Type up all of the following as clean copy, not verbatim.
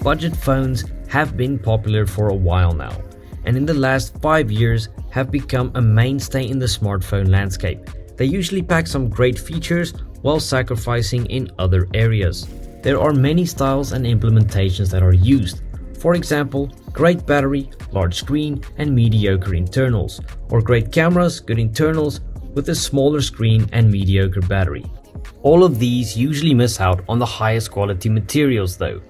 Budget phones have been popular for a while now, and in the last 5 years have become a mainstay in the smartphone landscape. They usually pack some great features while sacrificing in other areas. There are many styles and implementations that are used. For example, great battery, large screen, and mediocre internals, or great cameras, good internals, with a smaller screen and mediocre battery. All of these usually miss out on the highest quality materials though.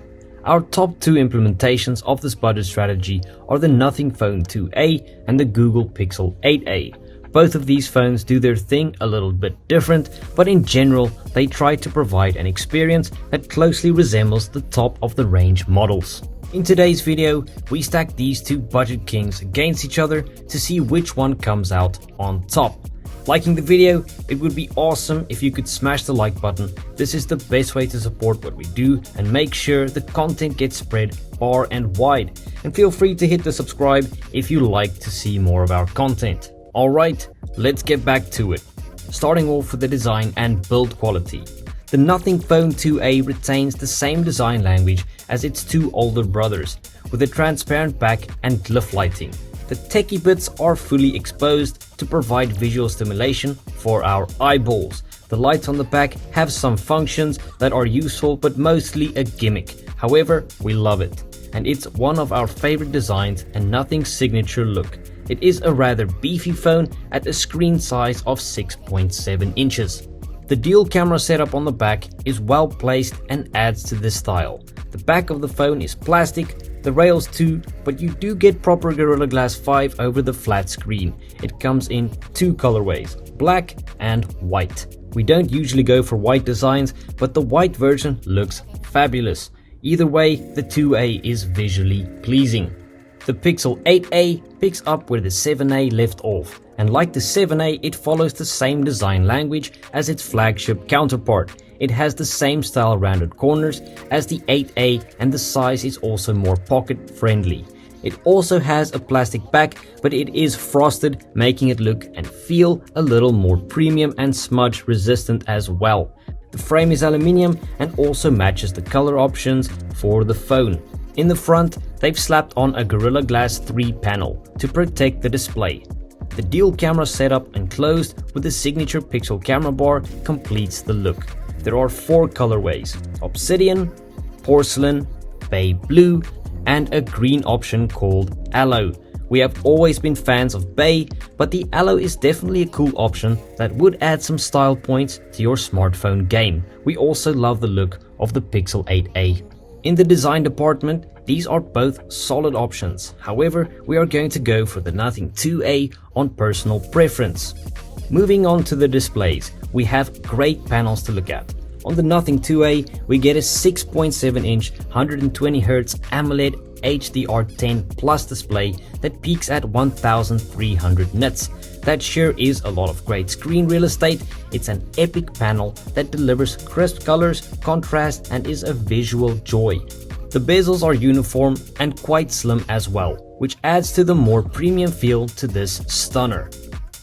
Our top two implementations of this budget strategy are the Nothing Phone 2a and the Google Pixel 8a. Both of these phones do their thing a little bit different, but in general they try to provide an experience that closely resembles the top of the range models. In today's video, we stack these two budget kings against each other to see which one comes out on top. Liking the video, it would be awesome if you could smash the like button. This is the best way to support what we do and make sure the content gets spread far and wide. And feel free to hit the subscribe if you like to see more of our content. Alright, let's get back to it. Starting off with the design and build quality. The Nothing Phone 2a retains the same design language as its two older brothers, with a transparent back and glyph lighting. The techie bits are fully exposed to provide visual stimulation for our eyeballs. The lights on the back have some functions that are useful but mostly a gimmick. However, we love it, and it's one of our favorite designs and Nothing's signature look. It is a rather beefy phone at a screen size of 6.7 inches. The dual camera setup on the back is well placed and adds to the style. The back of the phone is plastic, the rails too, but you do get proper Gorilla Glass 5 over the flat screen. It comes in two colorways, black and white. We don't usually go for white designs, but the white version looks fabulous. Either way, the 2a is visually pleasing. The Pixel 8a picks up where the 7a left off, and like the 7a, it follows the same design language as its flagship counterpart. It has the same style rounded corners as the 8a, and the size is also more pocket friendly. It also has a plastic back, but it is frosted, making it look and feel a little more premium and smudge resistant as well. The frame is aluminium and also matches the color options for the phone. In the front, they've slapped on a Gorilla Glass 3 panel to protect the display. The dual camera setup enclosed with the signature pixel camera bar completes the look. There are four colorways: Obsidian, Porcelain, Bay Blue, and a green option called Aloe. We have always been fans of Bay, but the Aloe is definitely a cool option that would add some style points to your smartphone game. We also love the look of the Pixel 8a. In the design department, these are both solid options. However, we are going to go for the Nothing 2a on personal preference. Moving on to the displays, we have great panels to look at. On the Nothing 2a, we get a 6.7-inch 120Hz AMOLED HDR10 Plus display that peaks at 1300 nits. That sure is a lot of great screen real estate. It's an epic panel that delivers crisp colors, contrast, and is a visual joy. The bezels are uniform and quite slim as well, which adds to the more premium feel to this stunner.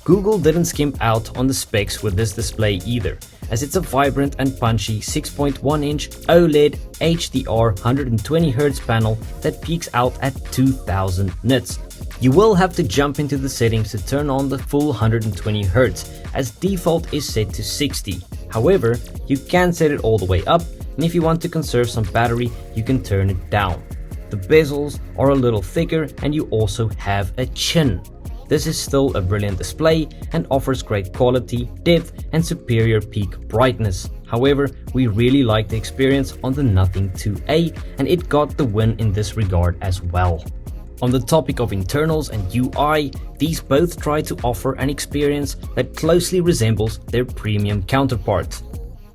Google didn't skimp out on the specs with this display either, as it's a vibrant and punchy 6.1-inch OLED HDR 120Hz panel that peaks out at 2000 nits. You will have to jump into the settings to turn on the full 120Hz, as default is set to 60. However, you can set it all the way up, and if you want to conserve some battery, you can turn it down. The bezels are a little thicker and you also have a chin. This is still a brilliant display and offers great quality, depth, and superior peak brightness. However, we really like the experience on the Nothing 2a, and it got the win in this regard as well. On the topic of internals and UI, these both try to offer an experience that closely resembles their premium counterparts.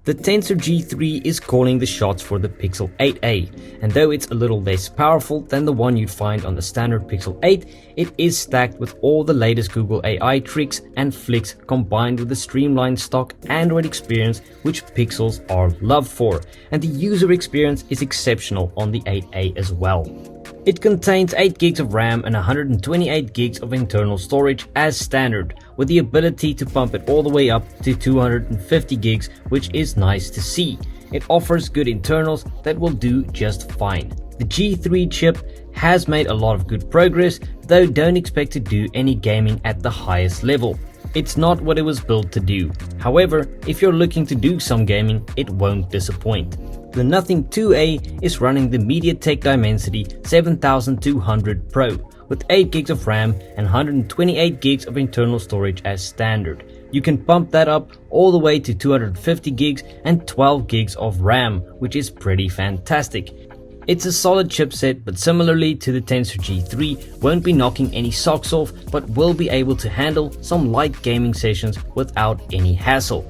The Tensor G3 is calling the shots for the Pixel 8a, and though it's a little less powerful than the one you'd find on the standard Pixel 8, it is stacked with all the latest Google AI tricks and flicks combined with the streamlined stock Android experience which Pixels are loved for, and the user experience is exceptional on the 8a as well. It contains 8 gigs of RAM and 128 gigs of internal storage as standard, with the ability to pump it all the way up to 250 gigs, which is nice to see. It offers good internals that will do just fine. The G3 chip has made a lot of good progress, though don't expect to do any gaming at the highest level. It's not what it was built to do. However, if you're looking to do some gaming, it won't disappoint. The Nothing 2A is running the MediaTek Dimensity 7200 Pro with 8 gigs of RAM and 128 gigs of internal storage as standard. You can pump that up all the way to 250 gigs and 12 gigs of RAM, which is pretty fantastic. It's a solid chipset, but similarly to the Tensor G3, won't be knocking any socks off, but will be able to handle some light gaming sessions without any hassle.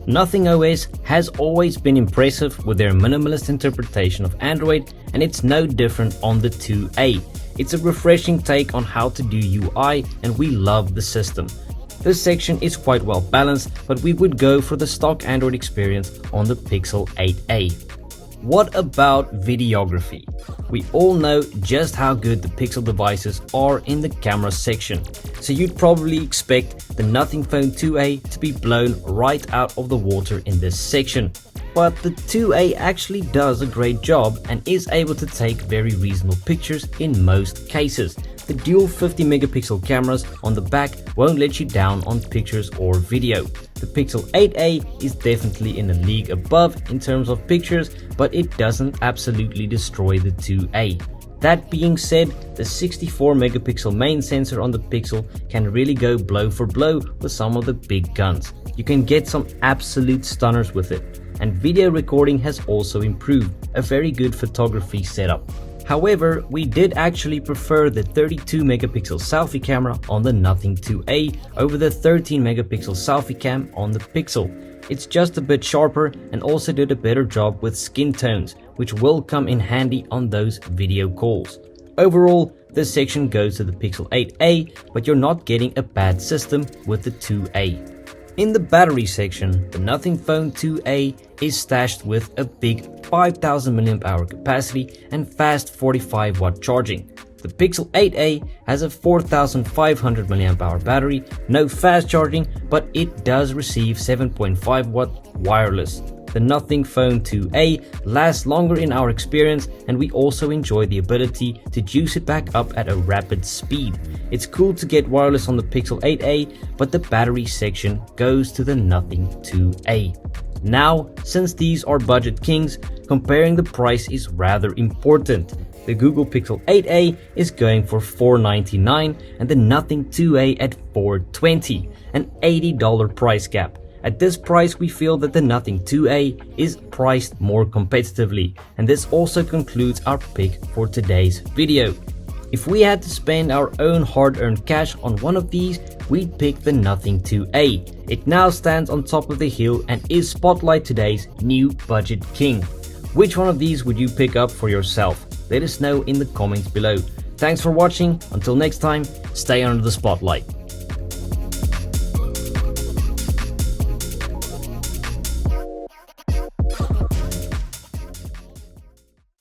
Nothing OS has always been impressive with their minimalist interpretation of Android, and it's no different on the 2A. It's a refreshing take on how to do UI, and we love the system. This section is quite well balanced, but we would go for the stock Android experience on the Pixel 8a. What about videography? We all know just how good the Pixel devices are in the camera section, so you'd probably expect the Nothing Phone 2a to be blown right out of the water in this section. But the 2a actually does a great job and is able to take very reasonable pictures in most cases. The dual 50 megapixel cameras on the back won't let you down on pictures or video. The Pixel 8a is definitely in a league above in terms of pictures, but it doesn't absolutely destroy the 2a. That being said, the 64 megapixel main sensor on the Pixel can really go blow for blow with some of the big guns. You can get some absolute stunners with it. And video recording has also improved, a very good photography setup. However, we did actually prefer the 32 megapixel selfie camera on the Nothing 2a over the 13 megapixel selfie cam on the Pixel. It's just a bit sharper and also did a better job with skin tones, which will come in handy on those video calls. Overall, this section goes to the Pixel 8a, but you're not getting a bad system with the 2a. In the battery section, the Nothing Phone 2a is stashed with a big 5000 mAh capacity and fast 45 watt charging. The Pixel 8a has a 4500 mAh battery, no fast charging, but it does receive 7.5 watt wireless. The Nothing Phone 2a lasts longer in our experience, and we also enjoy the ability to juice it back up at a rapid speed. It's cool to get wireless on the Pixel 8a, but the battery section goes to the Nothing 2a. Now, since these are budget kings, comparing the price is rather important. The Google Pixel 8a is going for $499 and the Nothing 2a at $420, an $80 price gap. At this price, we feel that the Nothing 2a is priced more competitively, and this also concludes our pick for today's video. If we had to spend our own hard-earned cash on one of these, we'd pick the Nothing 2a. It now stands on top of the hill and is Spotlight today's new budget king. Which one of these would you pick up for yourself? Let us know in the comments below. Thanks for watching. Until next time, stay under the spotlight.